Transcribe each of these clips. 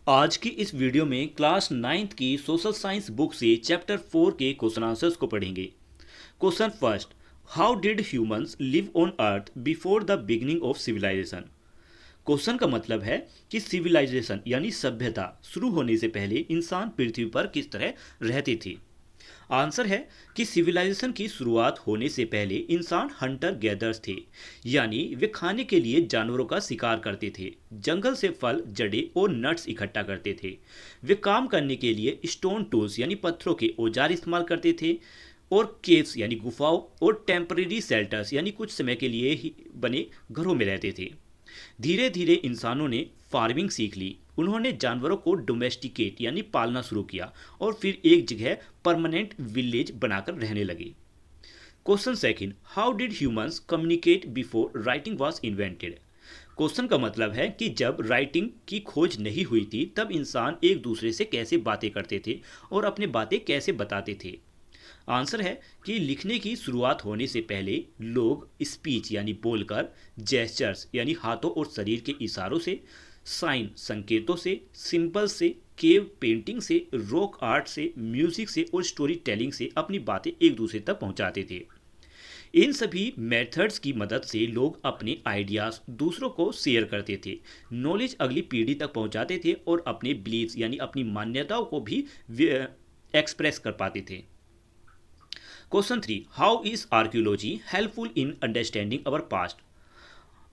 आज की इस वीडियो में क्लास 9th की सोशल साइंस बुक से चैप्टर 4 के क्वेश्चन आंसर्स को पढ़ेंगे। Question first, how did humans live on earth before the beginning of civilization. Question का मतलब है कि सिविलाइजेशन यानी सभ्यता शुरू होने से पहले इंसान पृथ्वी पर किस तरह रहते थे। आंसर है कि सिविलाइजेशन की शुरुआत होने से पहले इंसान हंटर गैदर्स थे, यानी वे खाने के लिए जानवरों का शिकार करते थे, जंगल से फल जड़े और नट्स इकट्ठा करते थे। वे काम करने के लिए स्टोन टूल्स यानी पत्थरों के औजार इस्तेमाल करते थे और केव्स यानी गुफाओं और टेम्परेरी शेल्टर्स यानी कुछ समय के लिए ही बने घरों में रहते थे। धीरे धीरे इंसानों ने फार्मिंग सीख ली। उन्होंने जानवरों को डोमेस्टिकेट यानी पालना शुरू किया और फिर एक जगह परमानेंट विलेज बनाकर रहने लगे। Question second, how did humans communicate before writing was invented. Question का मतलब है कि जब राइटिंग की खोज नहीं हुई थी तब इंसान एक दूसरे से कैसे बातें करते थे और अपने बातें कैसे बताते थे। आंसर है कि लिखने की शुरुआत होने से पहले लोग स्पीच यानी बोलकर, जेस्चर्स यानी हाथों और शरीर के इशारों से, साइन संकेतों से, सिंबल से, केव पेंटिंग से, रॉक आर्ट से, म्यूजिक से और स्टोरी टेलिंग से अपनी बातें एक दूसरे तक पहुंचाते थे। इन सभी मेथड्स की मदद से लोग अपने आइडियाज दूसरों को शेयर करते थे, नॉलेज अगली पीढ़ी तक पहुंचाते थे और अपने बिलीव्स यानी अपनी मान्यताओं को भी एक्सप्रेस कर पाते थे। Question 3, how is archaeology helpful in understanding our past.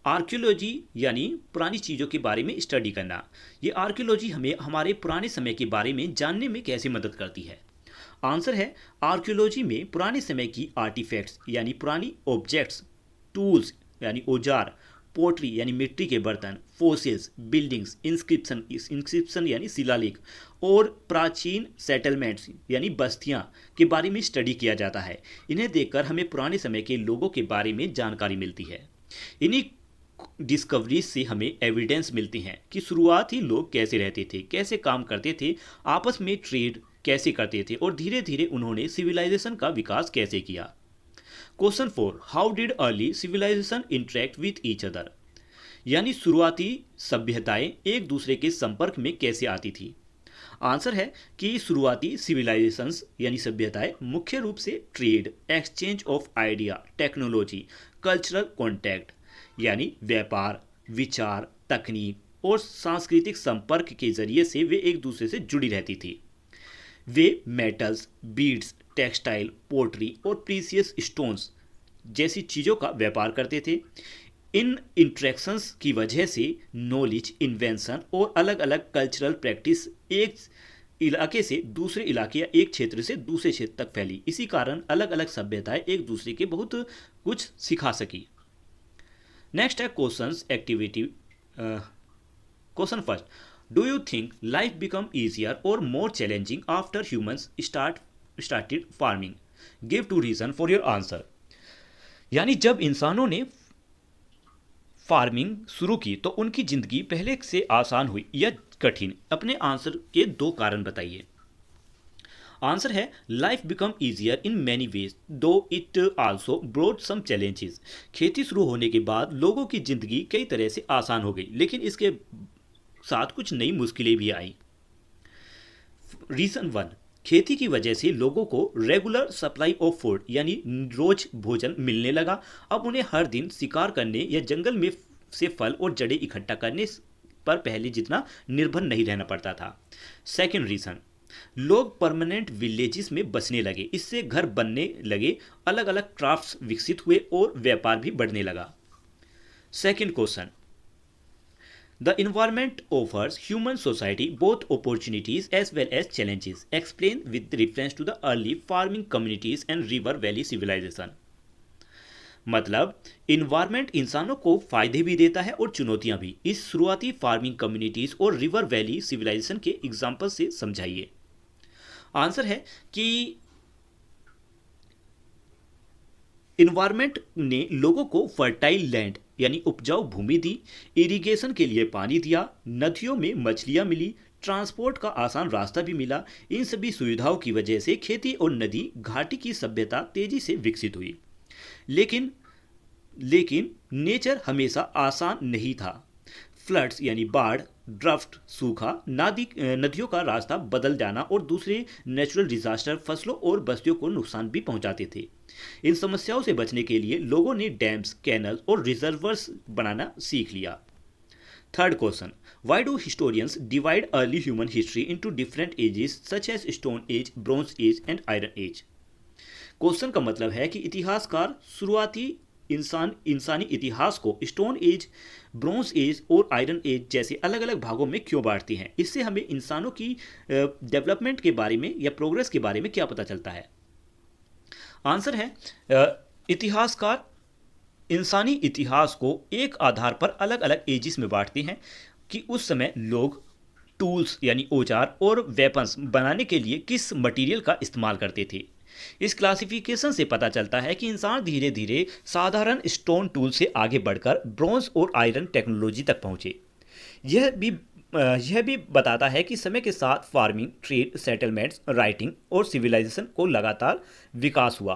Archaeology यानी पुरानी चीज़ों के बारे में स्टडी करना। ये आर्कियोलॉजी हमें हमारे पुराने समय के बारे में जानने में कैसे मदद करती है। आंसर है, आर्कियोलॉजी में पुराने समय की आर्टिफैक्ट्स यानी पुरानी ऑब्जेक्ट्स, टूल्स यानी औजार, पोट्री यानी मिट्टी के बर्तन, फोसिल्स, बिल्डिंग्स, इंस्क्रिप्शन यानी शिलालेख और प्राचीन सेटलमेंट्स यानी बस्तियां के बारे में स्टडी किया जाता है। इन्हें देखकर हमें पुराने समय के लोगों के बारे में जानकारी मिलती है। इन्हीं डिस्कवरीज से हमें एविडेंस मिलती हैं कि शुरुआती लोग कैसे रहते थे, कैसे काम करते थे, आपस में ट्रेड कैसे करते थे और धीरे धीरे उन्होंने सिविलाइजेशन का विकास कैसे किया। Question 4, how did early civilization interact with each other. यानी शुरुआती सभ्यताएं एक दूसरे के संपर्क में कैसे आती थी। आंसर है कि शुरुआती सिविलाइजेशंस यानी सभ्यताएं मुख्य रूप से trade, exchange of idea, technology, cultural contact यानी व्यापार, विचार, तकनीक और सांस्कृतिक संपर्क के जरिए से वे एक दूसरे से जुड़ी रहती थी। वे मेटल्स, बीड्स, टेक्सटाइल, पोट्री और प्रीसियस स्टोन्स जैसी चीज़ों का व्यापार करते थे। इन इंट्रैक्शंस की वजह से नॉलेज, इन्वेंशन और अलग अलग कल्चरल प्रैक्टिस एक इलाके से दूसरे इलाके या एक क्षेत्र से दूसरे क्षेत्र तक फैली। इसी कारण अलग अलग सभ्यताएं एक दूसरे के बहुत कुछ सिखा सकी। नेक्स्ट है questions activity. Question first, do you think life become easier और more challenging after humans started farming. Give two reason for your answer. यानी जब इंसानों ने फार्मिंग शुरू की तो उनकी जिंदगी पहले से आसान हुई या कठिन। अपने आंसर के दो कारण बताइए। आंसर है, life become easier in many ways though it also brought some challenges. खेती शुरू होने के बाद लोगों की जिंदगी कई तरह से आसान हो गई, लेकिन इसके साथ कुछ नई मुश्किलें भी आई। रीजन 1, खेती की वजह से लोगों को रेगुलर सप्लाई ऑफ फूड यानी रोज भोजन मिलने लगा। अब उन्हें हर दिन शिकार करने या जंगल में से फल और जड़ें इकट्ठा करने पर पहले जितना निर्भर नहीं रहना पड़ता था। सेकेंड रीजन, लोग परमानेंट विलेजेस में बसने लगे। इससे घर बनने लगे, अलग अलग क्राफ्ट्स विकसित हुए और व्यापार भी बढ़ने लगा। Second question, The environment offers human society both opportunities as well as challenges. Explain with reference to the early farming communities and river valley civilization. मतलब इन्वायरमेंट इंसानों को फायदे भी देता है और चुनौतियां भी। इस शुरुआती फार्मिंग कम्युनिटीज और रिवर वैली सिविलाइजेशन के एग्जाम्पल से समझाइए। आंसर है कि इन्वायरमेंट ने लोगों को फर्टाइल लैंड यानी उपजाऊ भूमि दी, इरिगेशन के लिए पानी दिया, नदियों में मछलियां मिली, ट्रांसपोर्ट का आसान रास्ता भी मिला। इन सभी सुविधाओं की वजह से खेती और नदी घाटी की सभ्यता तेजी से विकसित हुई। लेकिन लेकिन नेचर हमेशा आसान नहीं था। फ्लड्स यानी बाढ़, ड्राफ्ट, सूखा, नदियों का रास्ता बदल जाना और दूसरे नेचुरल डिजास्टर फसलों और बस्तियों को नुकसान भी पहुंचाते थे। इन समस्याओं से बचने के लिए लोगों ने डैम्स, कैनल और रिजर्वर्स बनाना सीख लिया। Third question, why do historians divide early human history into different ages such as stone age, bronze age and iron age. Question का मतलब है कि इतिहासकार शुरुआती इंसानी इतिहास को स्टोन एज, ब्रॉन्ज एज और आयरन एज जैसे अलग अलग भागों में क्यों बांटते हैं। इससे हमें इंसानों की डेवलपमेंट के बारे में या प्रोग्रेस के बारे में क्या पता चलता है। आंसर है इतिहासकार इंसानी इतिहास को एक आधार पर अलग अलग एजिस में बांटते हैं कि उस समय लोग टूल्स यानी औजार और वेपन्स बनाने के लिए किस मटेरियल का इस्तेमाल करते थे। इस क्लासिफिकेशन से पता चलता है कि इंसान धीरे धीरे साधारण स्टोन टूल से आगे बढ़कर ब्रॉन्ज और आयरन टेक्नोलॉजी तक पहुंचे। यह भी बताता है कि समय के साथ फार्मिंग, ट्रेड, सेटलमेंट्स, राइटिंग और सिविलाइजेशन को लगातार विकास हुआ।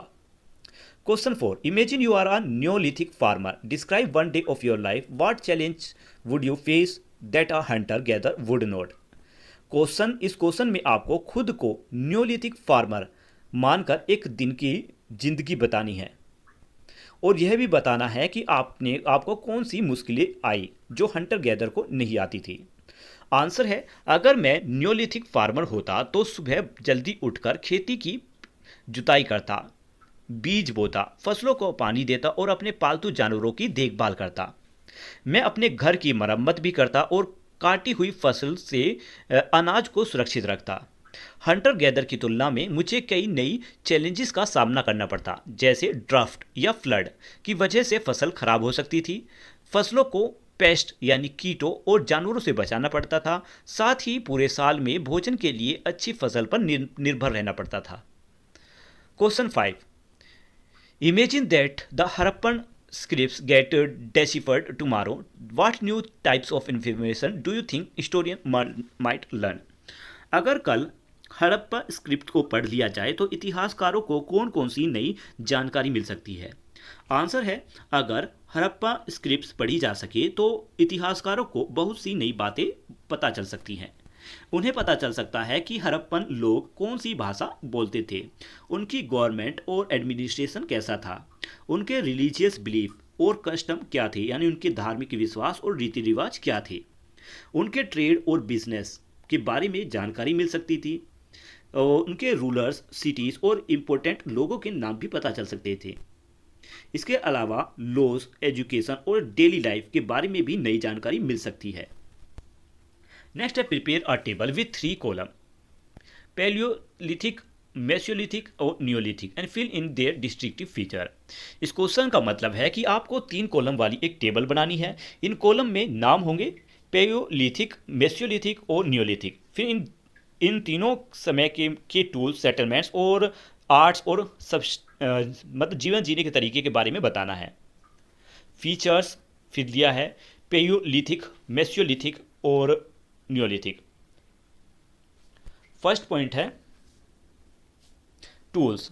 Question 4, imagine you are a neolithic farmer, describe one day of your life, what challenge would you face that a hunter gather would not. इस क्वेश्चन में आपको खुद को न्योलिथिक फार्मर मानकर एक दिन की जिंदगी बतानी है और यह भी बताना है कि आपको कौन सी मुश्किलें आई जो हंटर गैदर को नहीं आती थी। आंसर है, अगर मैं न्योलिथिक फार्मर होता तो सुबह जल्दी उठकर खेती की जुताई करता, बीज बोता, फसलों को पानी देता और अपने पालतू जानवरों की देखभाल करता। मैं अपने घर की मरम्मत भी करता और काटी हुई फसल से अनाज को सुरक्षित रखता। हंटर गैदर की तुलना में मुझे कई नई चैलेंजेस का सामना करना पड़ता, जैसे ड्राफ्ट या फ्लड की वजह से फसल खराब हो सकती थी। फसलों को पेस्ट यानी कीटों और जानवरों से बचाना पड़ता था। साथ ही पूरे साल में भोजन के लिए अच्छी फसल पर निर्भर रहना पड़ता था। Question 5, imagine that the Harappan scripts get deciphered tomorrow. What new types of information do you think historian might learn? अगर कल हड़प्पा स्क्रिप्ट को पढ़ लिया जाए तो इतिहासकारों को कौन कौन सी नई जानकारी मिल सकती है। आंसर है, अगर हड़प्पा स्क्रिप्ट्स पढ़ी जा सके तो इतिहासकारों को बहुत सी नई बातें पता चल सकती हैं। उन्हें पता चल सकता है कि हड़प्पन लोग कौन सी भाषा बोलते थे, उनकी गवर्नमेंट और एडमिनिस्ट्रेशन कैसा था, उनके रिलीजियस बिलीफ और कस्टम क्या थे यानी उनके धार्मिक विश्वास और रीति रिवाज क्या थे, उनके ट्रेड और बिजनेस के बारे में जानकारी मिल सकती थी, और उनके रूलर्स, सिटीज़ और इम्पोर्टेंट लोगों के नाम भी पता चल सकते थे। इसके अलावा लॉज, एजुकेशन और डेली लाइफ के बारे में भी नई जानकारी मिल सकती है। नेक्स्ट है, prepare a table with 3 column, palaeolithic, mesolithic और neolithic and fill in their distinctive feature. इस क्वेश्चन का मतलब है कि आपको 3 कॉलम वाली एक टेबल बनानी है। इन कॉलम में नाम होंगे पैलियोलिथिक, मेसोलिथिक और नियोलिथिक। फिर इन तीनों समय के टूल्स, सेटलमेंट्स और आर्ट्स और मतलब जीवन जीने के तरीके के बारे में बताना है। फीचर्स फिर दिया है पैलियोलिथिक, मेसोलिथिक और नियोलिथिक। फर्स्ट पॉइंट है टूल्स।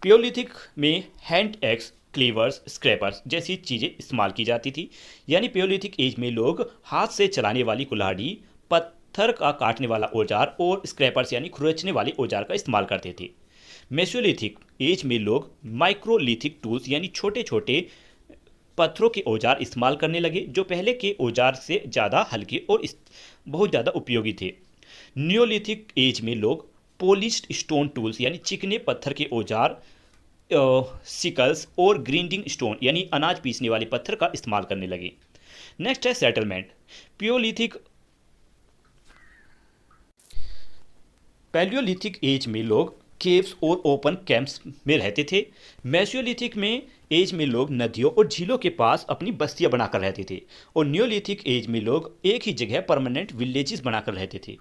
पैलियोलिथिक में हैंड एक्स, क्लेवर्स, स्क्रैपर्स जैसी चीज़ें इस्तेमाल की जाती थी। यानी पैलियोलिथिक एज में लोग हाथ से चलाने वाली कुल्हाड़ी, पत्थर का काटने वाला औजार और स्क्रैपर्स यानी खुरचने वाले औजार का इस्तेमाल करते थे। मेसोलिथिक एज में लोग माइक्रोलिथिक टूल्स यानी छोटे छोटे पत्थरों के औजार इस्तेमाल करने लगे, जो पहले के औजार से ज़्यादा हल्के और बहुत ज़्यादा उपयोगी थे। नियोलिथिक एज में लोग पॉलिश्ड स्टोन टूल्स यानी चिकने पत्थर के औजार, सिकल्स और ग्राइंडिंग स्टोन यानी अनाज पीसने वाले पत्थर का इस्तेमाल करने लगे। नेक्स्ट है सेटलमेंट। पैलियोलिथिक एज में लोग केव्स और ओपन कैंप्स में रहते थे। मेसोलिथिक में एज में लोग नदियों और झीलों के पास अपनी बस्तियां बनाकर रहते थे और नियोलिथिक एज में लोग एक ही जगह परमानेंट विलेजेस बनाकर रहते थे।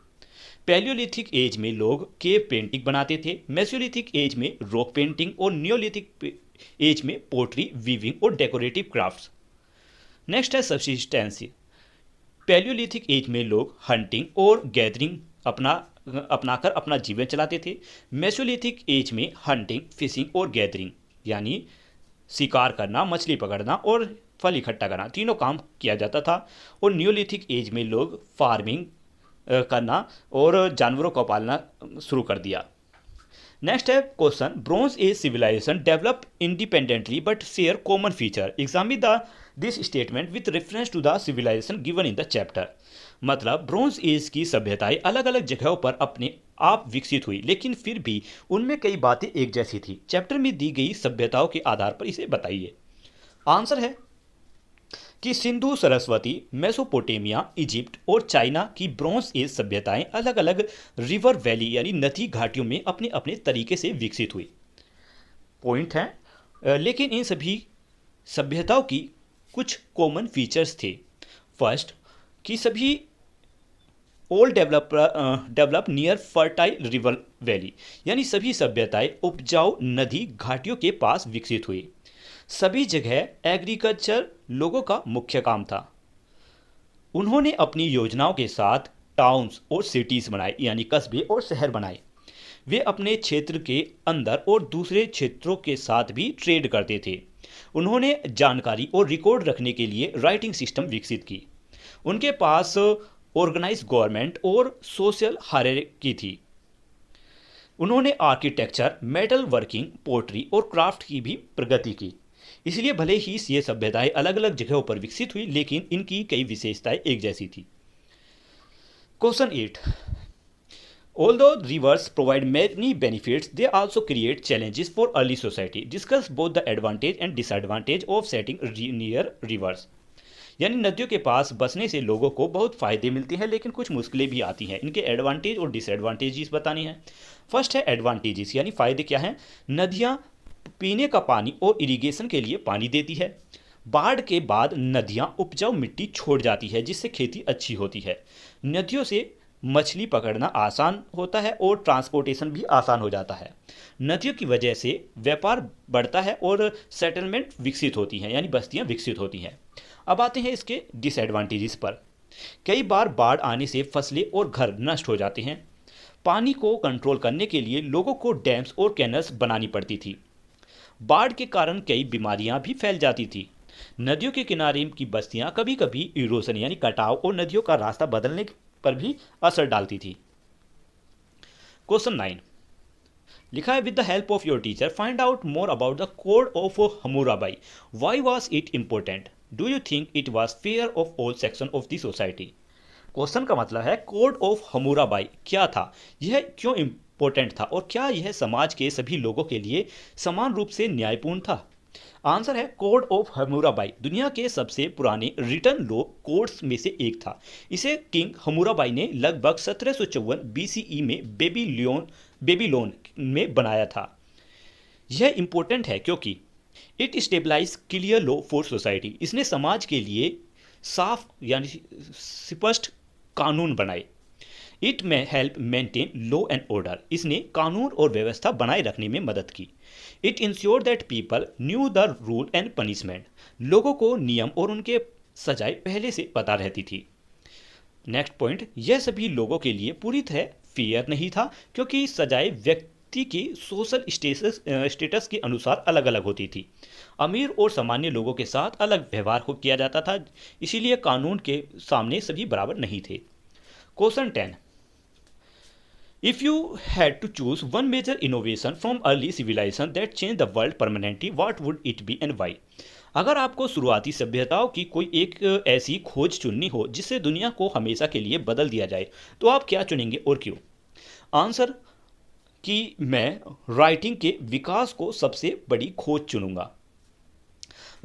पैलियोलिथिक एज में लोग केव पेंटिंग बनाते थे। मेसोलिथिक एज में रॉक पेंटिंग और नियोलिथिक एज में पोट्री, वीविंग और डेकोरेटिव क्राफ्ट्स। नेक्स्ट है सब्सिस्टेंसी। पैलियोलिथिक एज में लोग हंटिंग और गैदरिंग अपनाकर अपना जीवन चलाते थे। मेसोलिथिक एज में हंटिंग, फिशिंग और गैदरिंग यानी शिकार करना, मछली पकड़ना और फल इकट्ठा करना, तीनों काम किया जाता था। और न्यूलिथिक एज में लोग फार्मिंग करना और जानवरों को पालना शुरू कर दिया। नेक्स्ट है question, bronze age civilization develop independently but share common feature, examine the this statement with reference to the civilization given in the chapter. मतलब ब्रोंज एज की सभ्यताएं अलग अलग जगहों पर अपने आप विकसित हुई, लेकिन फिर भी उनमें कई बातें एक जैसी थी। चैप्टर में दी गई सभ्यताओं के आधार पर इसे बताइए। आंसर है कि सिंधु, सरस्वती, मेसोपोटामिया, इजिप्ट और चाइना की ब्रोंज एज सभ्यताएं अलग अलग रिवर वैली यानी नदी घाटियों में अपने अपने तरीके से विकसित हुई। पॉइंट है, लेकिन इन सभी सभ्यताओं की कुछ कॉमन फीचर्स थे। फर्स्ट, कि सभी all develop near fertile river valley, यानी सभी सभ्यताएं उपजाऊ नदी घाटियों के पास विकसित हुई। सभी जगह एग्रीकल्चर लोगों का मुख्य काम था। उन्होंने अपनी योजनाओं के साथ टाउन्स और सिटीज़ बनाए, यानी कस्बे और शहर बनाए। वे अपने क्षेत्र के अंदर और दूसरे क्षेत्रों के साथ भी ट्रेड करते थे। उन्होंने जानकारी और रिकॉर्ड रखने के लिए राइटिंग सिस्टम विकसित की। उनके पास ऑर्गेनाइज गवर्नमेंट और सोशल हायरार्की थी। उन्होंने आर्किटेक्चर, मेटल वर्किंग, पोट्री और क्राफ्ट की भी प्रगति की। इसलिए भले ही ये सभ्यताएं अलग अलग जगहों पर विकसित हुई, लेकिन इनकी कई विशेषताएं एक जैसी थी। Question 8, Although rivers provide many benefits, they also create challenges for early society. Discuss both the advantage and disadvantage of setting near rivers. यानी नदियों के पास बसने से लोगों को बहुत फ़ायदे मिलते हैं, लेकिन कुछ मुश्किलें भी आती हैं। इनके एडवांटेज और डिसएडवांटेजेस बतानी है। फर्स्ट है एडवांटेजेस, यानी फ़ायदे क्या हैं। नदियाँ पीने का पानी और इरिगेशन के लिए पानी देती है। बाढ़ के बाद नदियाँ उपजाऊ मिट्टी छोड़ जाती है, जिससे खेती अच्छी होती है। नदियों से मछली पकड़ना आसान होता है और ट्रांसपोर्टेशन भी आसान हो जाता है। नदियों की वजह से व्यापार बढ़ता है और सेटलमेंट विकसित होती हैं, यानी बस्तियां विकसित होती हैं। अब आते हैं इसके डिसएडवांटेजेस पर। कई बार बाढ़ आने से फसलें और घर नष्ट हो जाते हैं। पानी को कंट्रोल करने के लिए लोगों को डैम्स और कैनल्स बनानी पड़ती थी। बाढ़ के कारण कई बीमारियां भी फैल जाती थी। नदियों के किनारे की बस्तियां कभी कभी इरोजन यानी कटाव और नदियों का रास्ता बदलने पर भी असर डालती थी। क्वेश्चन 9 लिखा है, with the help of your teacher find out more about the code of Hammurabi. Why was it important? Do you think it was fair of all section of the society? Question का मतलब है code of हम्मुराबाई क्या था, यह क्यों important था और क्या यह समाज के सभी लोगों के लिए समान रूप से न्यायपूर्ण था? आंसर है कोड ऑफ हम्मुराबाई दुनिया के सबसे पुराने रिटर्न लॉ कोड्स में से एक था। इसे किंग हम्मुराबाई ने लगभग 1754 बीसीई में बेबीलोन में बनाया था। यह इंपॉर्टेंट है क्योंकि it stabilize clear law for society. इसने समाज के लिए साफ यानी स्पष्ट कानून बनाए। इट में help maintain law and order. इसने कानून और व्यवस्था बनाए रखने में मदद की। It ensure that people new the rule and punishment. लोगों को नियम और उनके सजाएं पहले से पता रहती थी। नेक्स्ट पॉइंट, यह सभी लोगों के लिए पूरी तरह फेयर नहीं था क्योंकि सजाएं व्यक्ति के सोशल स्टेटस के अनुसार अलग अलग होती थी। अमीर और सामान्य लोगों के साथ अलग व्यवहार किया जाता था, इसीलिए कानून के सामने सभी बराबर नहीं थे। Question 10, If you had to choose one major innovation from early civilization that changed the world permanently, what would it be and why? अगर आपको शुरुआती सभ्यताओं की कोई एक ऐसी खोज चुननी हो जिससे दुनिया को हमेशा के लिए बदल दिया जाए, तो आप क्या चुनेंगे और क्यों? आंसर कि मैं राइटिंग के विकास को सबसे बड़ी खोज चुनूंगा।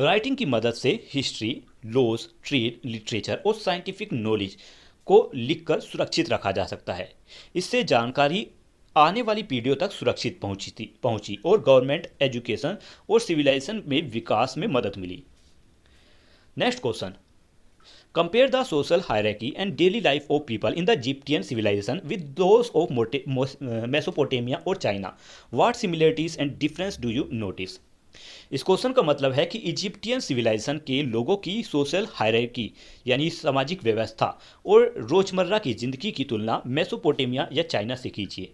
राइटिंग की मदद से हिस्ट्री, लॉज, ट्रेड, लिटरेचर और साइंटिफिक नॉलेज को लिखकर सुरक्षित रखा जा सकता है। इससे जानकारी आने वाली पीढ़ियों तक सुरक्षित पहुंची और गवर्नमेंट, एजुकेशन और सिविलाइजेशन में विकास में मदद मिली। Next question, compare the social hierarchy and daily life of people in the Egyptian civilization with those of Mesopotamia और China. What similarities and difference do you notice? इस क्वेश्चन का मतलब है कि इजिप्टियन सिविलाइजेशन के लोगों की सोशल हायरार्की यानी सामाजिक व्यवस्था और रोजमर्रा की जिंदगी की तुलना मेसोपोटामिया या चाइना से कीजिए।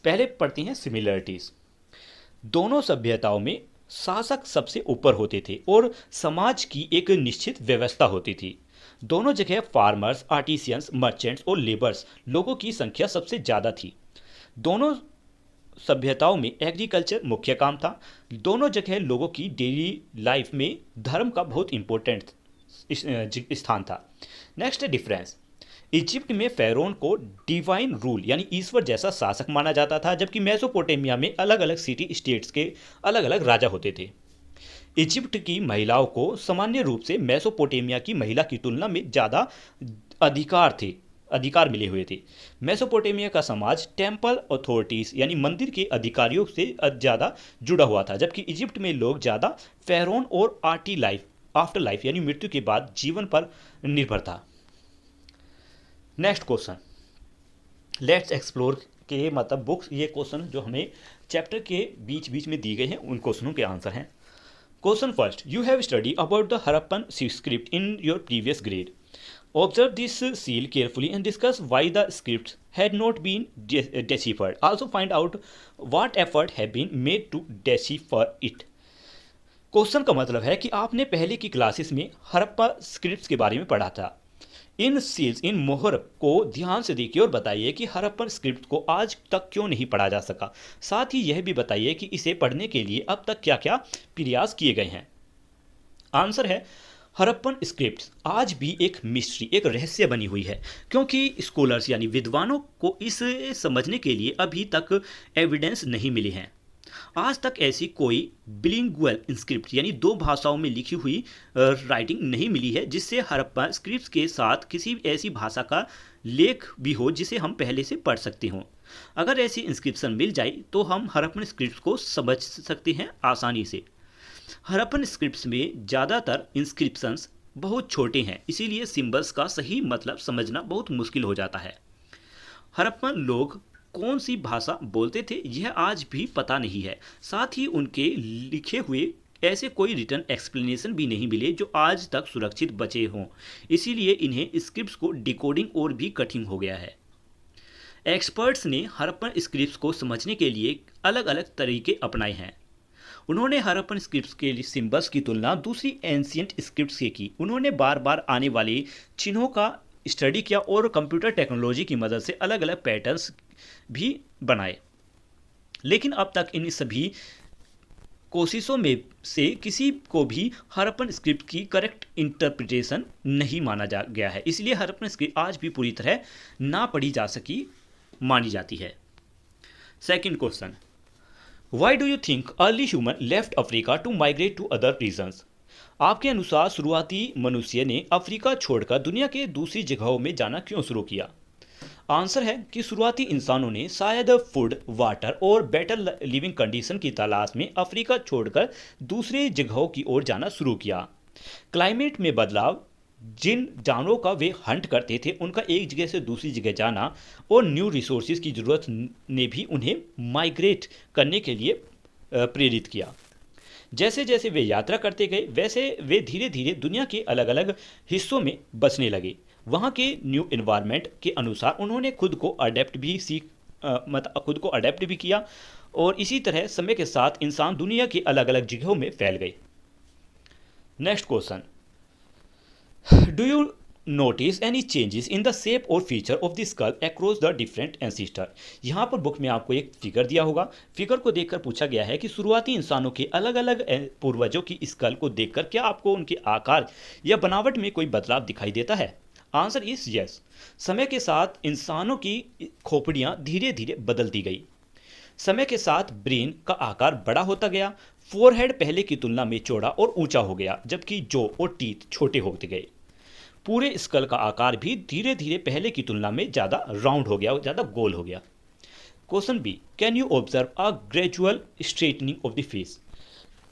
पहले पढ़ते हैं सिमिलरिटीज। दोनों सभ्यताओं में शासक सबसे ऊपर होते थे और समाज की एक निश्चित व्यवस्था होती थी। दोनों जगह फार्मर्स, आर्टिसियंस, मर्चेंट्स और लेबर्स लोगों की संख्या सबसे ज़्यादा थी। दोनों सभ्यताओं में एग्रीकल्चर मुख्य काम था। दोनों जगह लोगों की डेली लाइफ में धर्म का बहुत इंपॉर्टेंट स्थान था। नेक्स्ट डिफरेंस, इजिप्ट में फ़ायरोन को डिवाइन रूल यानी ईश्वर जैसा शासक माना जाता था, जबकि मेसोपोटामिया में अलग अलग सिटी स्टेट्स के अलग अलग राजा होते थे। इजिप्ट की महिलाओं को सामान्य रूप से मेसोपोटामिया की महिला की तुलना में ज़्यादा अधिकार मिले हुए थे। मेसोपोटामिया का समाज टेम्पल अथॉरिटीज़ यानी मंदिर के अधिकारियों से ज़्यादा जुड़ा हुआ था, जबकि इजिप्ट में लोग ज़्यादा फ़ायरोन और आफ्टर लाइफ यानी मृत्यु के बाद जीवन पर निर्भर था। नेक्स्ट क्वेश्चन, लेट्स एक्सप्लोर के मतलब बुक्स, ये क्वेश्चन जो हमें चैप्टर के बीच बीच में दिए गए हैं उन क्वेश्चनों के आंसर हैं। Question first, you have study about the Harappan script in your previous grade. Observe this seal carefully and discuss why the scripts had not been deciphered. Also find out what effort have been made to decipher it. Question का मतलब है कि आपने पहले की classes में Harappa scripts के बारे में पढ़ा था। इन सील्स, इन मोहर को ध्यान से देखिए और बताइए कि हड़प्पन स्क्रिप्ट को आज तक क्यों नहीं पढ़ा जा सका। साथ ही यह भी बताइए कि इसे पढ़ने के लिए अब तक क्या क्या प्रयास किए गए हैं। आंसर है, हड़प्पन स्क्रिप्ट्स आज भी एक मिस्ट्री, एक रहस्य बनी हुई है, क्योंकि स्कॉलर्स यानी विद्वानों को इसे समझने के लिए अभी तक एविडेंस नहीं मिले हैं। आज तक ऐसी कोई बिलिंगुअल इंस्क्रिप्ट यानी दो भाषाओं में लिखी हुई राइटिंग नहीं मिली है जिससे हड़प्पा स्क्रिप्ट्स के साथ किसी ऐसी भाषा का लेख भी हो जिसे हम पहले से पढ़ सकते हों। अगर ऐसी इंस्क्रिप्शन मिल जाए तो हम हड़प्पन स्क्रिप्ट्स को समझ सकते हैं आसानी से। हड़प्पन स्क्रिप्ट्स में ज़्यादातर इंस्क्रिप्शंस बहुत छोटे हैं, इसीलिए सिंबल्स का सही मतलब समझना बहुत मुश्किल हो जाता है। हड़प्पन लोग कौन सी भाषा बोलते थे यह आज भी पता नहीं है। साथ ही उनके लिखे हुए ऐसे कोई रिटर्न एक्सप्लेनेशन भी नहीं मिले जो आज तक सुरक्षित बचे हों, इसीलिए इन्हें स्क्रिप्ट्स को डिकोडिंग और भी कठिन हो गया है। एक्सपर्ट्स ने हड़प्पन स्क्रिप्ट्स को समझने के लिए अलग अलग तरीके अपनाए हैं। उन्होंने हड़प्पन स्क्रिप्ट्स के लिए सिंबल्स की तुलना दूसरी एंशिएंट स्क्रिप्ट्स से की। उन्होंने बार बार आने वाले चिन्हों का स्टडी किया और कंप्यूटर टेक्नोलॉजी की मदद से अलग अलग पैटर्न्स भी बनाए, लेकिन अब तक इन सभी कोशिशों में से किसी को भी हड़प्पन स्क्रिप्ट की करेक्ट इंटरप्रिटेशन नहीं माना जा गया है, इसलिए हड़प्पन स्क्रिप्ट आज भी पूरी तरह ना पढ़ी जा सकी मानी जाती है। Second question, why do you think early human left Africa to migrate to other regions. आपके अनुसार शुरुआती मनुष्य ने अफ्रीका छोड़कर दुनिया के दूसरी जगहों में जाना क्यों शुरू किया। आंसर है कि शुरुआती इंसानों ने शायद फूड, वाटर और बेटर लिविंग कंडीशन की तलाश में अफ्रीका छोड़कर दूसरी जगहों की ओर जाना शुरू किया। क्लाइमेट में बदलाव, जिन जानवरों का वे हंट करते थे उनका एक जगह से दूसरी जगह जाना और न्यू रिसोर्सेज की ज़रूरत ने भी उन्हें माइग्रेट करने के लिए प्रेरित किया। जैसे जैसे वे यात्रा करते गए वैसे वे धीरे धीरे दुनिया के अलग अलग हिस्सों में बसने लगे। वहाँ के न्यू इन्वायरमेंट के अनुसार उन्होंने खुद को अडेप्ट भी किया और इसी तरह समय के साथ इंसान दुनिया के अलग अलग जगहों में फैल गए। Next question, do you notice any changes in the shape और feature of the skull across the different ancestor. यहाँ पर बुक में आपको एक फिगर दिया होगा। फिगर को देखकर पूछा गया है कि शुरुआती इंसानों के अलग अलग पूर्वजों की स्कल को देखकर क्या आपको उनके आकार या बनावट में कोई बदलाव दिखाई देता है। Answer is yes. समय के साथ इंसानों की खोपड़ियाँ धीरे धीरे बदलती गई। समय के साथ ब्रेन का आकार बड़ा होता गया। फोरहेड पहले की तुलना में चौड़ा और ऊंचा हो गया, जबकि जॉ और टीथ छोटे होते गए। पूरे स्कल का आकार भी धीरे धीरे पहले की तुलना में ज़्यादा राउंड हो गया, ज़्यादा गोल हो गया। Question B, can you observe a gradual straightening of the face.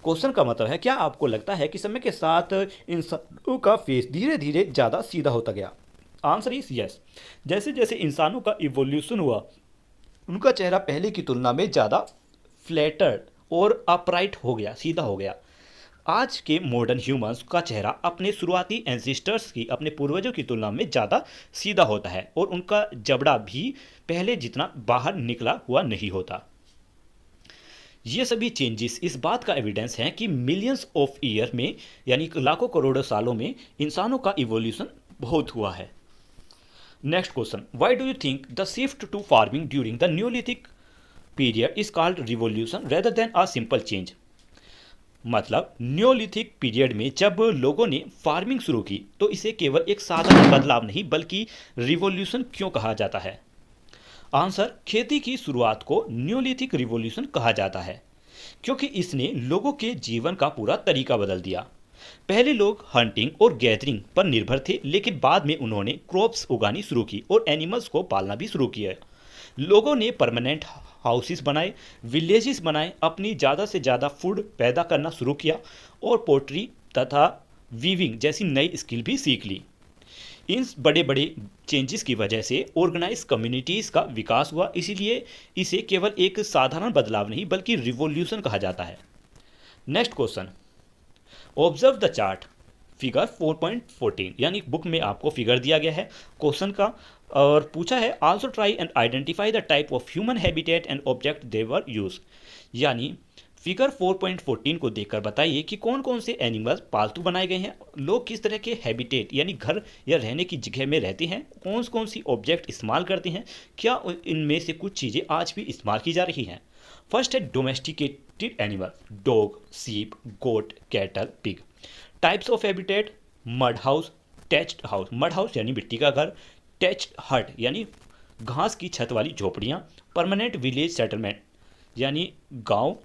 Question का मतलब है क्या आपको लगता है कि समय के साथ इंसानों का फेस धीरे धीरे ज़्यादा सीधा होता गया। Answer is yes. जैसे जैसे इंसानों का इवोल्यूशन हुआ उनका चेहरा पहले की तुलना में ज़्यादा फ्लैटर्ड और अपराइट हो गया, सीधा हो गया। आज के मॉडर्न ह्यूमंस का चेहरा अपने शुरुआती एंसेस्टर्स की, अपने पूर्वजों की तुलना में ज़्यादा सीधा होता है और उनका जबड़ा भी पहले जितना बाहर निकला हुआ नहीं होता। ये सभी चेंजेस इस बात का एविडेंस हैं कि मिलियंस ऑफ ईयर में यानी लाखों करोड़ों सालों में इंसानों का इवोल्यूशन बहुत हुआ है। Next question, why do you think the shift to farming during the neolithic period is called revolution rather than a simple change? मतलब न्योलिथिक पीरियड में जब लोगों ने फार्मिंग शुरू की तो इसे केवल एक साधारण बदलाव नहीं बल्कि रिवॉल्यूशन क्यों कहा जाता है? आंसर, खेती की शुरुआत को न्योलिथिक रिवॉल्यूशन कहा जाता है क्योंकि इसने लोगों के जीवन का पूरा तरीका बदल दिया। पहले लोग हंटिंग और गैदरिंग पर निर्भर थे, लेकिन बाद में उन्होंने क्रॉप्स उगानी शुरू की और एनिमल्स को पालना भी शुरू किया। लोगों ने परमानेंट हाउसेस बनाए, विलेजेस बनाए, अपनी ज़्यादा से ज़्यादा फूड पैदा करना शुरू किया और पोट्री तथा वीविंग जैसी नई स्किल भी सीख ली। इन बड़े बड़े चेंजेस की वजह से ऑर्गेनाइज कम्युनिटीज़ का विकास हुआ, इसीलिए इसे केवल एक साधारण बदलाव नहीं बल्कि रिवॉल्यूशन कहा जाता है। Next question, observe the chart figure 4.14, यानी बुक में आपको फिगर दिया गया है क्वेश्चन का और पूछा है also try and identify the type of human habitat and object they were use. यानी फिगर 4.14 को देखकर बताइए कि कौन कौन से एनिमल्स पालतू बनाए गए हैं, लोग किस तरह के हैबिटेट यानी घर या रहने की जगह में रहते हैं, कौन कौन सी ऑब्जेक्ट इस्तेमाल करते हैं, क्या इनमें से कुछ चीज़ें आज भी इस्तेमाल की जा रही हैं। फर्स्ट है domesticated animal, dog, sheep, goat, cattle, pig. Types of habitat, mud house, thatched house, mud house यानी मिट्टी का घर, टैच्ड हट यानी घास की छत वाली झोपड़ियाँ, परमानेंट विलेज सेटलमेंट यानी गांव।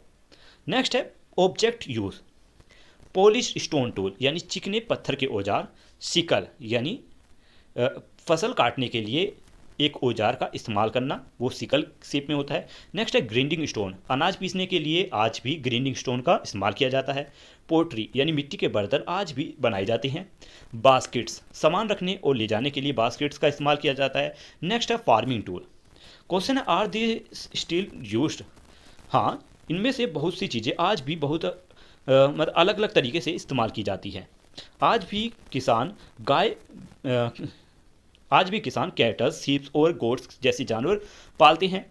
नेक्स्ट है object use, polish stone tool यानी चिकने पत्थर के औजार, सिकल यानी फसल काटने के लिए एक औजार का इस्तेमाल करना, वो सिकल शेप में होता है। नेक्स्ट है ग्राइंडिंग स्टोन, अनाज पीसने के लिए आज भी ग्राइंडिंग स्टोन का इस्तेमाल किया जाता है। पोट्री यानी मिट्टी के बर्तन आज भी बनाए जाते हैं। बास्केट्स, सामान रखने और ले जाने के लिए बास्केट्स का इस्तेमाल किया जाता है। नेक्स्ट है फार्मिंग टूल। क्वेश्चन है आर दे स्टिल यूज्ड? हाँ, इनमें से बहुत सी चीज़ें आज भी बहुत मतलब अलग अलग तरीके से इस्तेमाल की जाती हैं। आज भी किसान गाय आज भी किसान कैटल, सीप्स और गोट्स जैसे जानवर पालते हैं।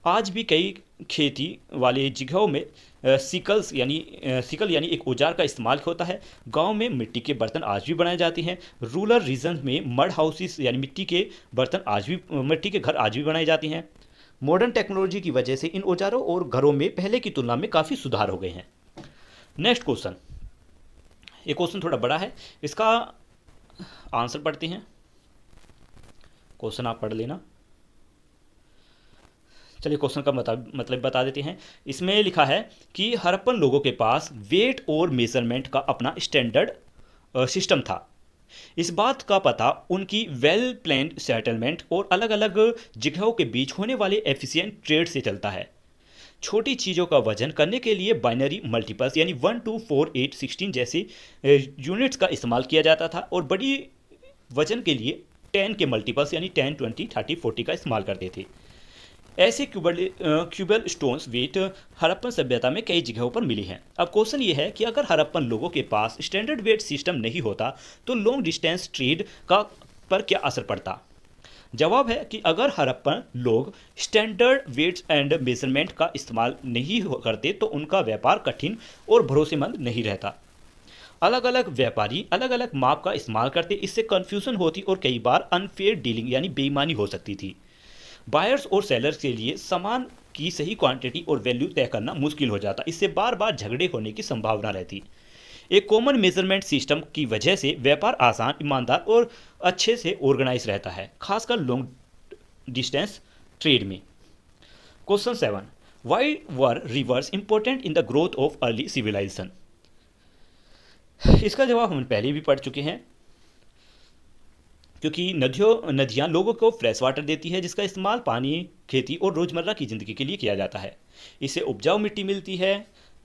आज भी कई खेती वाले जगहों में सिकल यानी एक औजार का इस्तेमाल होता है। गांव में मिट्टी के बर्तन आज भी बनाए जाते हैं। रूरल रीजन में मड हाउसेस यानी मिट्टी के घर आज भी बनाए जाते हैं। मॉडर्न टेक्नोलॉजी की वजह से इन औजारों और घरों में पहले की तुलना में काफ़ी सुधार हो गए हैं। नेक्स्ट क्वेश्चन, ये क्वेश्चन थोड़ा बड़ा है, इसका आंसर पढ़ते हैं। क्वेश्चन आप पढ़ लेना। चलिए क्वेश्चन का मतलब बता देते हैं। इसमें लिखा है कि हड़प्पन लोगों के पास वेट और मेजरमेंट का अपना स्टैंडर्ड सिस्टम था। इस बात का पता उनकी वेल प्लान्ड सेटलमेंट और अलग अलग जगहों के बीच होने वाले एफिशिएंट ट्रेड से चलता है। छोटी चीज़ों का वजन करने के लिए बाइनरी मल्टीपल्स यानी 1 2 4 8 16 जैसे यूनिट्स का इस्तेमाल किया जाता था और बड़ी वजन के लिए 10 के मल्टीपल्स यानी 10 20 30 40 का इस्तेमाल करते थे। ऐसे क्यूबल स्टोन्स वेट हड़प्पन सभ्यता में कई जगहों पर मिली हैं। अब क्वेश्चन ये है कि अगर हड़प्पन लोगों के पास स्टैंडर्ड वेट सिस्टम नहीं होता तो लॉन्ग डिस्टेंस ट्रेड पर क्या असर पड़ता? जवाब है कि अगर हड़प्पन लोग स्टैंडर्ड वेट्स एंड मेजरमेंट का इस्तेमाल नहीं करते तो उनका व्यापार कठिन और भरोसेमंद नहीं रहता। अलग अलग व्यापारी अलग अलग माप का इस्तेमाल करते, इससे कन्फ्यूजन होती और कई बार अनफेयर डीलिंग यानी बेईमानी हो सकती थी। बायर्स और सेलर्स के लिए सामान की सही क्वांटिटी और वैल्यू तय करना मुश्किल हो जाता, इससे बार बार झगड़े होने की संभावना रहती। एक कॉमन मेजरमेंट सिस्टम की वजह से व्यापार आसान, ईमानदार और अच्छे से ऑर्गेनाइज रहता है, खासकर लॉन्ग डिस्टेंस ट्रेड में। Question 7, why were rivers important in the growth of early civilization? इसका जवाब हम पहले भी पढ़ चुके हैं, क्योंकि नदियाँ लोगों को फ्रेश वाटर देती है जिसका इस्तेमाल पानी, खेती और रोज़मर्रा की ज़िंदगी के लिए किया जाता है। इससे उपजाऊ मिट्टी मिलती है,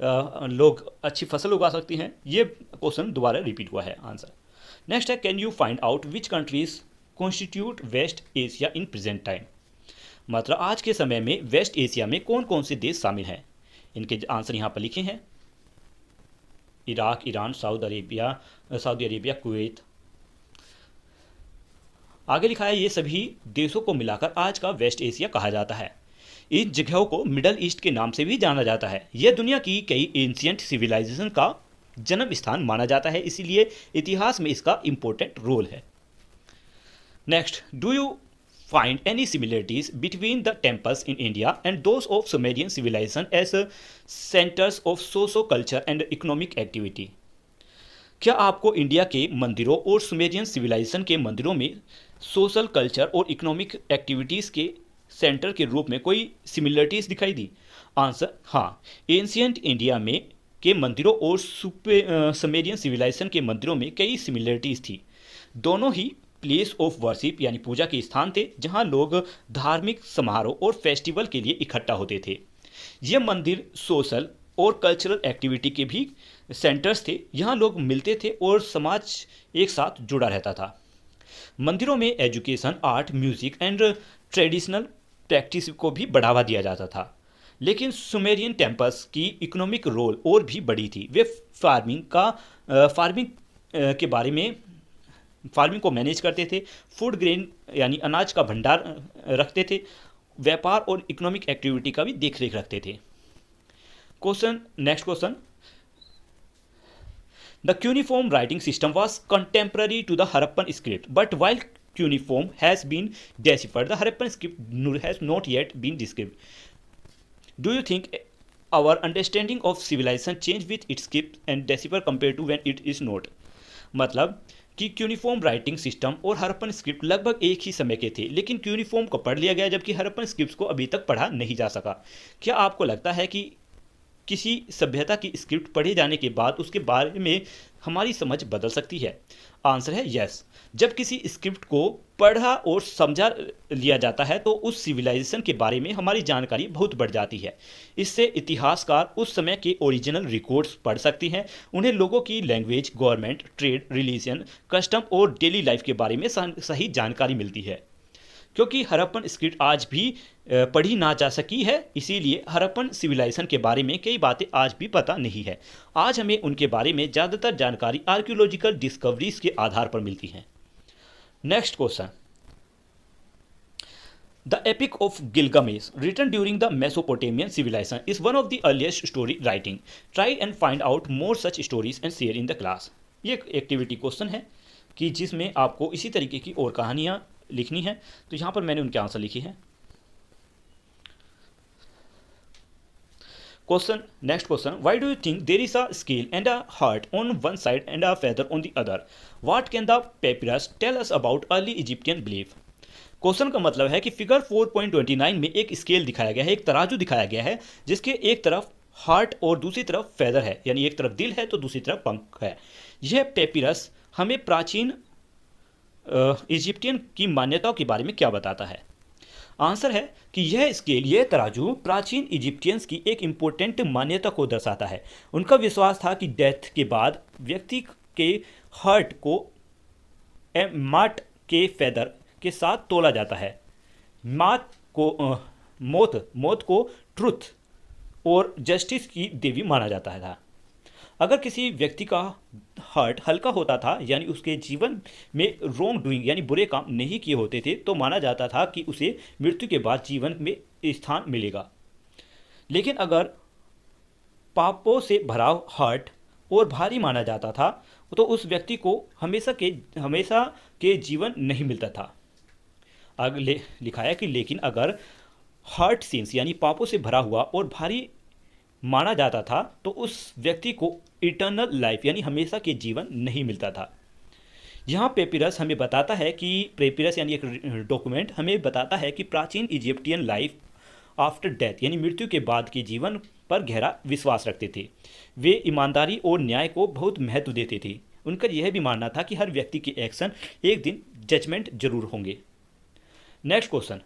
लोग अच्छी फसल उगा सकती हैं। ये क्वेश्चन दोबारा रिपीट हुआ है आंसर। नेक्स्ट है can you find out which countries constitute West Asia in present time? मतलब आज के समय में वेस्ट एशिया में कौन कौन से देश शामिल हैं? इनके आंसर यहाँ पर लिखे हैं, Iraq, Iran, Saudi Arabia, Kuwait. आगे लिखा है ये सभी देशों को मिलाकर आज का वेस्ट एशिया कहा जाता है। इन जगहों को मिडल ईस्ट के नाम से भी जाना जाता है। यह दुनिया की कई एंशियंट सिविलाइजेशन का जन्म स्थान माना जाता है, इसीलिए इतिहास में इसका इम्पोर्टेंट रोल है। Next, do you find any similarities between the temples in India and those of Sumerian civilization as centers of socio-culture and economic activity? क्या आपको इंडिया के मंदिरों और सुमेरियन सिविलाइजेशन के मंदिरों में सोशल कल्चर और इकोनॉमिक एक्टिविटीज़ के सेंटर के रूप में कोई सिमिलरिटीज़ दिखाई दी? आंसर, हाँ। एंशियंट इंडिया में के मंदिरों और सुमेरियन सिविलाइजेशन के मंदिरों में कई सिमिलरिटीज़ थी। दोनों ही प्लेस ऑफ वर्शिप यानी पूजा के स्थान थे, जहां लोग धार्मिक समारोह और फेस्टिवल के लिए इकट्ठा होते थे। ये मंदिर सोशल और कल्चरल एक्टिविटी के भी सेंटर्स थे, यहाँ लोग मिलते थे और समाज एक साथ जुड़ा रहता था। मंदिरों में education, art, music and traditional practice को भी बढ़ावा दिया जाता था। लेकिन सुमेरियन टेम्पल्स की इकोनॉमिक रोल और भी बड़ी थी। वे फार्मिंग के बारे में फार्मिंग को मैनेज करते थे, फूड ग्रेन यानी अनाज का भंडार रखते थे, व्यापार और इकोनॉमिक एक्टिविटी का भी देख रेख रखते थे। Next question, the cuneiform writing system was contemporary to the Harappan script, but while cuneiform has been deciphered the Harappan script has not yet been described. Do you think our understanding of civilization change with its script and decipher compare to when it is not? मतलब कि cuneiform writing system और Harappan script लगभग एक ही समय के थे, लेकिन cuneiform को पढ़ लिया गया जबकि हरप्पन स्क्रिप्ट को अभी तक पढ़ा नहीं जा सका। क्या आपको लगता है कि किसी सभ्यता की स्क्रिप्ट पढ़े जाने के बाद उसके बारे में हमारी समझ बदल सकती है? आंसर है यस। जब किसी स्क्रिप्ट को पढ़ा और समझा लिया जाता है तो उस सिविलाइजेशन के बारे में हमारी जानकारी बहुत बढ़ जाती है। इससे इतिहासकार उस समय के ओरिजिनल रिकॉर्ड्स पढ़ सकती हैं, उन्हें लोगों की language, government, trade, religion, custom और डेली लाइफ के बारे में सही जानकारी मिलती है। क्योंकि हरप्पन स्क्रिप्ट आज भी पढ़ी ना जा सकी है, इसीलिए हरप्पन सिविलाइजेशन के बारे में कई बातें आज भी पता नहीं है। आज हमें उनके बारे में ज़्यादातर जानकारी आर्कियोलॉजिकल डिस्कवरीज के आधार पर मिलती है। Next question, the epic of Gilgamesh written during the Mesopotamian civilization is one of the earliest story writing. Try and find out more such stories and share in the class. ये एक activity question है कि जिसमें आपको इसी तरीके की और कहानियाँ लिखनी है। तो यहाँ पर मैंने उनके आंसर लिखे हैं। Question, next question, why do you think there is a scale and a heart on one side and a feather on the other? What can the papyrus tell us about early Egyptian belief? Question का मतलब है कि figure 4.29 में एक scale दिखाया गया है, एक तराजू दिखाया गया है, जिसके एक तरफ हार्ट और दूसरी तरफ फेदर है, यानी एक तरफ दिल है तो दूसरी तरफ पंख है। यह पेपिरस हमें प्राचीन इजिप्टियन की मान्यताओं के बारे में क्या बताता है? आंसर है कि यह स्केल, यह तराजू प्राचीन इजिप्टियंस की एक इम्पोर्टेंट मान्यता को दर्शाता है। उनका विश्वास था कि डेथ के बाद व्यक्ति के हार्ट को मार्ट के फेदर के साथ तोला जाता है। मौत को ट्रुथ और जस्टिस की देवी माना जाता था। अगर किसी व्यक्ति का हार्ट हल्का होता था, यानी उसके जीवन में रॉन्ग डूइंग यानी बुरे काम नहीं किए होते थे, तो माना जाता था कि उसे मृत्यु के बाद जीवन में स्थान मिलेगा। लेकिन अगर पापों से भरा हार्ट और भारी माना जाता था तो उस व्यक्ति को हमेशा के जीवन नहीं मिलता था। अगले लिखा है कि लेकिन अगर हार्ट सिंस यानी पापों से भरा हुआ और भारी माना जाता था तो उस व्यक्ति को इटर्नल लाइफ यानी हमेशा के जीवन नहीं मिलता था। यहाँ पेपिरस हमें बताता है कि पेपिरस यानी एक डॉक्यूमेंट हमें बताता है कि प्राचीन इजिप्टियन लाइफ आफ्टर डेथ यानी मृत्यु के बाद के जीवन पर गहरा विश्वास रखते थे। वे ईमानदारी और न्याय को बहुत महत्व देते थे। उनका यह भी मानना था कि हर व्यक्ति के एक्शन एक दिन जजमेंट जरूर होंगे। Next question,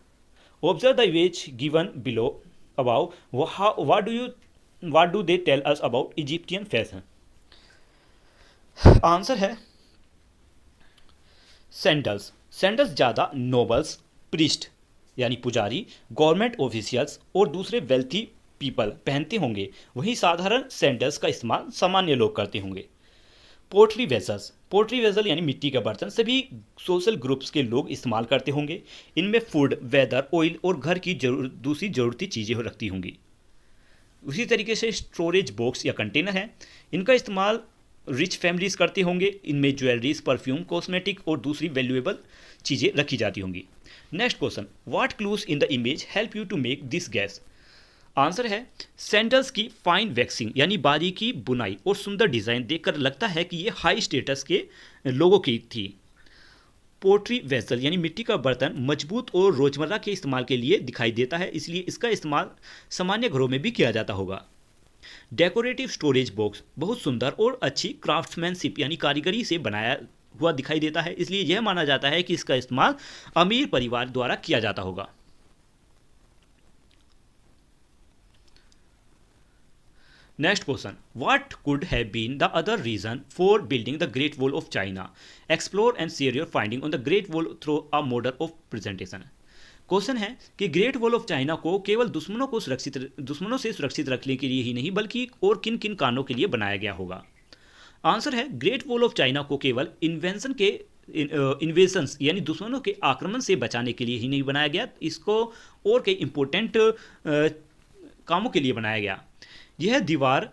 observe the image given below above, what do they tell us about Egyptian fashion? Answer है सैंडल्स। सैंडल्स ज़्यादा नोबल्स, प्रीस्ट यानी पुजारी, गवर्नमेंट ऑफिशियल्स और दूसरे वेल्थी पीपल पहनते होंगे, वहीं साधारण सैंडल्स का इस्तेमाल सामान्य लोग करते होंगे। पोट्री वेसल्स, पोट्री वेसल यानी मिट्टी का बर्तन सभी सोशल ग्रुप्स के लोग इस्तेमाल करते होंगे। इनमें फूड, वेदर, ऑयल और घर की दूसरी ज़रूरती चीज़ें रखती होंगी। उसी तरीके से स्टोरेज बॉक्स या कंटेनर है, इनका इस्तेमाल रिच फैमिलीज करते होंगे। इनमें ज्वेलरीज, परफ्यूम, कॉस्मेटिक और दूसरी वैल्यूएबल चीज़ें रखी जाती होंगी। Next question, what clues in the image help you to make this guess. Answer है सैंडल्स की फाइन वैक्सिंग यानी बारीकी बुनाई और सुंदर डिज़ाइन देखकर लगता है कि ये हाई स्टेटस के लोगों की थी। पोट्री वेसल यानी मिट्टी का बर्तन मजबूत और रोजमर्रा के इस्तेमाल के लिए दिखाई देता है, इसलिए इसका इस्तेमाल सामान्य घरों में भी किया जाता होगा। डेकोरेटिव स्टोरेज बॉक्स बहुत सुंदर और अच्छी क्राफ्ट्समैनशिप यानी कारीगरी से बनाया हुआ दिखाई देता है, इसलिए यह माना जाता है कि इसका इस्तेमाल अमीर परिवार द्वारा किया जाता होगा। Next question, what could have been the other reason for building the Great Wall of China. Explore and share your finding on the Great Wall through a model of presentation. Question है कि great Wall of China को केवल दुश्मनों से सुरक्षित रखने के लिए ही नहीं बल्कि और किन किन कारणों के लिए बनाया गया होगा। आंसर है ग्रेट वॉल ऑफ चाइना को केवल इन्वेशंस यानी दुश्मनों के आक्रमण से बचाने के लिए ही नहीं बनाया गया, इसको और कई इंपॉर्टेंट कामों के लिए बनाया गया। यह दीवार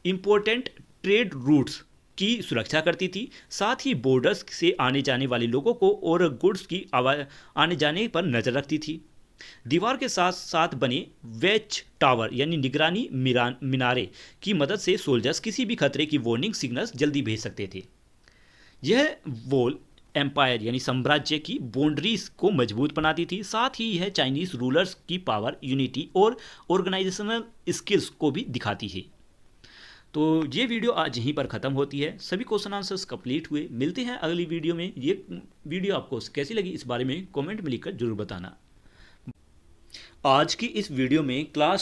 इंपॉर्टेंट ट्रेड रूट्स की सुरक्षा करती थी, साथ ही बॉर्डर्स से आने जाने वाले लोगों को और गुड्स की आने जाने पर नज़र रखती थी। दीवार के साथ साथ बने वेच टावर यानी निगरानी मीनारे की मदद से सोल्जर्स किसी भी खतरे की वार्निंग सिग्नल्स जल्दी भेज सकते थे। यह वॉल एम्पायर यानी साम्राज्य की बाउंड्रीज को मजबूत बनाती थी, साथ ही यह चाइनीज रूलर्स की पावर, यूनिटी और ऑर्गेनाइजेशनल स्किल्स को भी दिखाती है। तो ये वीडियो आज यहीं पर ख़त्म होती है। सभी क्वेश्चन आंसर्स कंप्लीट हुए। मिलते हैं अगली वीडियो में। ये वीडियो आपको कैसी लगी इस बारे में कमेंट में लिखकर जरूर बताना। आज की इस वीडियो में क्लास